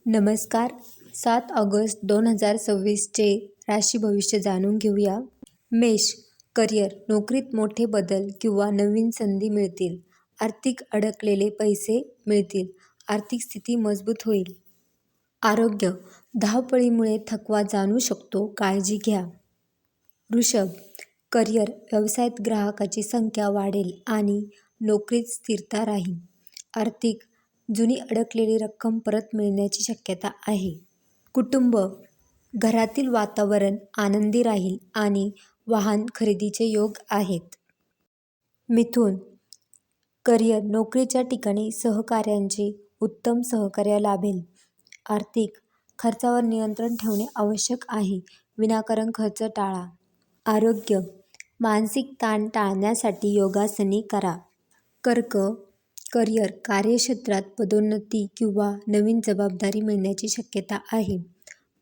नमस्कार. 7 ऑगस्ट 2026चे राशी भविष्य जाणून घेऊया. मेष, करिअर, नोकरीत मोठे बदल किंवा नवीन संधी मिळतील. आर्थिक अडकलेले पैसे मिळतील. आर्थिक स्थिती मजबूत होईल. आरोग्य, धावपळीमुळे थकवा जाणवू शकतो, काळजी घ्या. वृषभ, करिअर, व्यवसायात ग्राहकाची संख्या वाढेल आणि नोकरीत स्थिरता राहील. आर्थिक, जुनी अडकलेली रक्कम परत मिळण्याची शक्यता आहे. कुटुंब, घरातील वातावरण आनंदी राहील आणि वाहन खरेदीचे योग आहेत. मिथुन, करिअर, नोकरीच्या ठिकाणी सहकाऱ्यांचे उत्तम सहकार्य लाभेल. आर्थिक, खर्चावर नियंत्रण ठेवणे आवश्यक आहे. विनाकारण खर्च टाळा. आरोग्य, मानसिक ताण टाळण्यासाठी योगासने करा. कर्क, करिअर, कार्यक्षेत्रात पदोन्नती किंवा नवीन जबाबदारी मिळण्याची शक्यता आहे.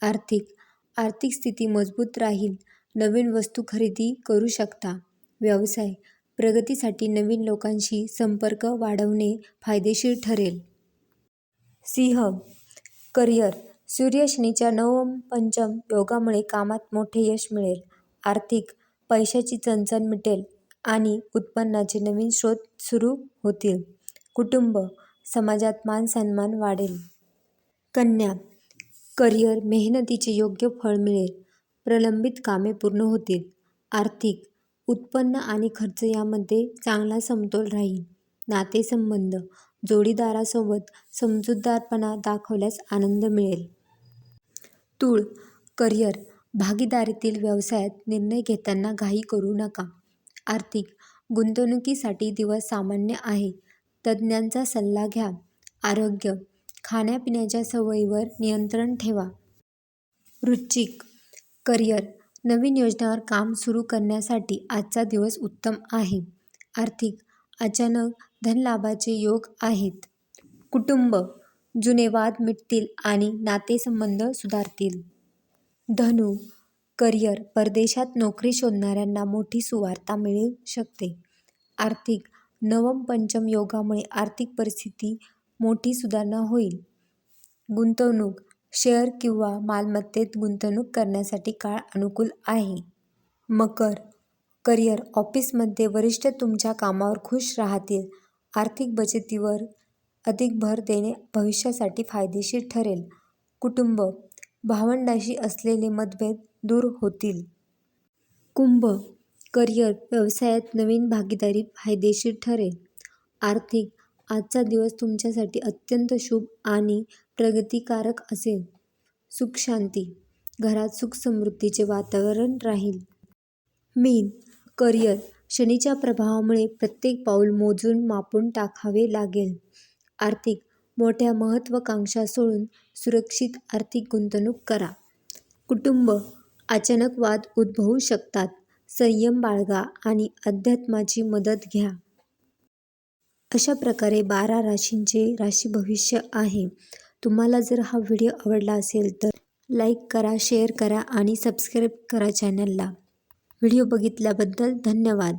आर्थिक स्थिती मजबूत राहील. नवीन वस्तू खरेदी करू शकता. व्यवसाय, प्रगतीसाठी नवीन लोकांशी संपर्क वाढवणे फायदेशीर ठरेल. सिंह, करिअर, सूर्य शनीच्या नवम पंचम योगामुळे कामात मोठे यश मिळेल. आर्थिक, पैशाची चणचण मिटेल आणि उत्पन्नाचे नवीन स्रोत सुरू होतील. कुटुंब, समाजात मान-सन्मान वाढेल. कन्या, करिअर, मेहनतीचे योग्य फळ मिळेल. प्रलंबित कामे पूर्ण होतील. आर्थिक, उत्पन्न आणि खर्च यामध्ये चांगला समतोल राहील. नातेसंबंध, जोडीदारासोबत समजूतदारपणा दाखवल्यास आनंद मिळेल. तूळ, करिअर, भागीदारीतील व्यवसायात निर्णय घेताना घाई करू नका. आर्थिक, गुंतवणुकीसाठी दिवस सामान्य आहे. तज्ज्ञांचा सल्ला घ्या. आरोग्य, खाण्यापिण्याच्या सवयीवर नियंत्रण ठेवा. वृश्चिक, करिअर, नवीन योजनांवर काम सुरू करण्यासाठी आजचा दिवस उत्तम आहे. आर्थिक, अचानक धनलाभाचे योग आहेत. कुटुंब, जुने वाद मिटतील आणि नातेसंबंध सुधारतील. धनु, करिअर, परदेशात नोकरी शोधणाऱ्यांना मोठी सुवार्ता मिळू शकते. आर्थिक, नवम पंचम योगामुळे आर्थिक परिस्थिती मोठी सुधारणा होईल. गुंतवणूक, शेअर किंवा मालमत्तेत गुंतवणूक करण्यासाठी काळ अनुकूल आहे. मकर, करिअर, ऑफिसमध्ये वरिष्ठ तुमच्या कामावर खुश राहतील. आर्थिक बचतीवर अधिक भर देणे भविष्यासाठी फायदेशीर ठरेल. कुटुंब, भावंडांशी असलेले मतभेद दूर होतील. कुंभ, करिअर, व्यवसायात नवीन भागीदारी फायदेशीर ठरेल. आर्थिक, आजचा दिवस तुमच्यासाठी अत्यंत शुभ आणि प्रगतिकारक असेल. सुख शांती, घरात सुख समृद्धीचे वातावरण राहील. मीन, करिअर, शनीच्या प्रभावामुळे प्रत्येक पाऊल मोजून मापून टाकावे लागेल. आर्थिक, मोठ्या महत्त्वाकांक्षा सोडून सुरक्षित आर्थिक गुंतवणूक करा. कुटुंब, अचानक वाद उद्भवू शकतात. संयम बाळगा आणि अध्यात्माची मदत घ्या. अशा प्रकारे 12 राशींचे राशी भविष्य आहे. तुम्हाला जर हा व्हिडिओ आवडला असेल तर लाईक करा, शेअर करा आणि सबस्क्राईब करा चॅनलला. व्हिडिओ बघितल्याबद्दल धन्यवाद.